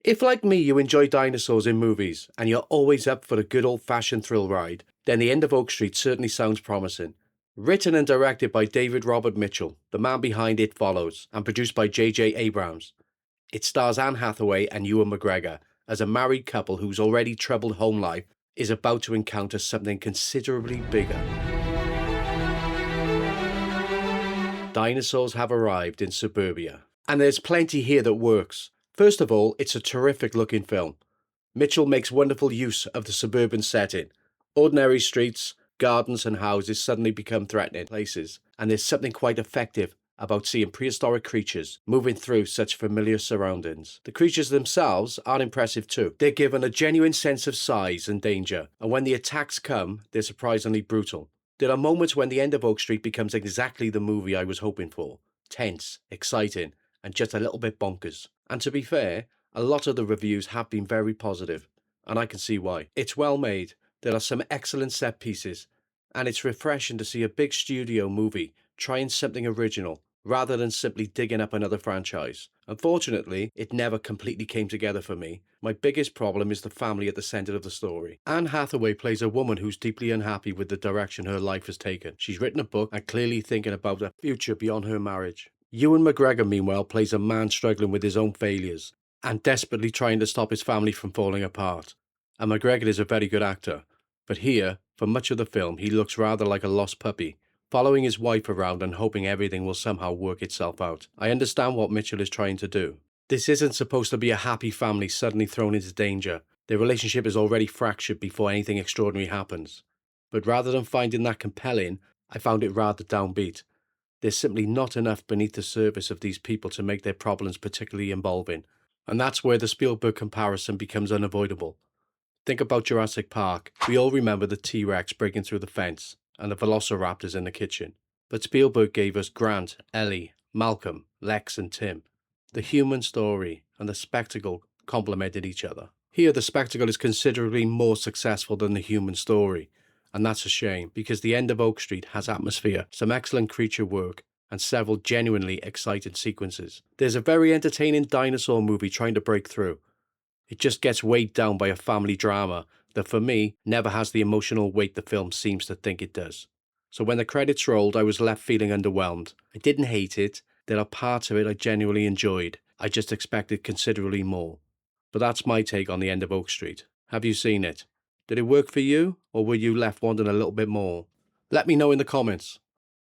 If, like me, you enjoy dinosaurs in movies and you're always up for a good old fashioned thrill ride, then The End of Oak Street certainly sounds promising. Written and directed by David Robert Mitchell, the man behind It Follows, and produced by J.J. Abrams, it stars Anne Hathaway and Ewan McGregor as a married couple whose already troubled home life is about to encounter something considerably bigger. Dinosaurs have arrived in suburbia, and there's plenty here that works. First of all, it's a terrific looking film. Mitchell makes wonderful use of the suburban setting. Ordinary streets, gardens, and houses suddenly become threatening places, and there's something quite effective about seeing prehistoric creatures moving through such familiar surroundings. The creatures themselves are impressive too. They're given a genuine sense of size and danger, and when the attacks come, they're surprisingly brutal. There are moments when The End of Oak Street becomes exactly the movie I was hoping for. Tense, exciting, and just a little bit bonkers. And to be fair, a lot of the reviews have been very positive, and I can see why. It's well made, there are some excellent set pieces, and it's refreshing to see a big studio movie trying something original rather than simply digging up another franchise. Unfortunately, it never completely came together for me. My biggest problem is the family at the centre of the story. Anne Hathaway plays a woman who's deeply unhappy with the direction her life has taken. She's written a book and clearly thinking about a future beyond her marriage. Ewan McGregor, meanwhile, plays a man struggling with his own failures and desperately trying to stop his family from falling apart. And McGregor is a very good actor, but here, for much of the film, he looks rather like a lost puppy, following his wife around and hoping everything will somehow work itself out. I understand what Mitchell is trying to do. This isn't supposed to be a happy family suddenly thrown into danger. Their relationship is already fractured before anything extraordinary happens. But rather than finding that compelling, I found it rather downbeat. There's simply not enough beneath the surface of these people to make their problems particularly involving. And that's where the Spielberg comparison becomes unavoidable. Think about Jurassic Park. We all remember the T-Rex breaking through the fence and the velociraptors in the kitchen. But Spielberg gave us Grant, Ellie, Malcolm, Lex and Tim. The human story and the spectacle complemented each other. Here the spectacle is considerably more successful than the human story, and that's a shame because The End of Oak Street has atmosphere, some excellent creature work, and several genuinely exciting sequences. There's a very entertaining dinosaur movie trying to break through. It just gets weighed down by a family drama that for me never has the emotional weight the film seems to think it does. So when the credits rolled, I was left feeling underwhelmed. I didn't hate it. There are parts of it I genuinely enjoyed. I just expected considerably more. But that's my take on The End of Oak Street. Have you seen it? Did it work for you, or were you left wanting a little bit more? Let me know in the comments.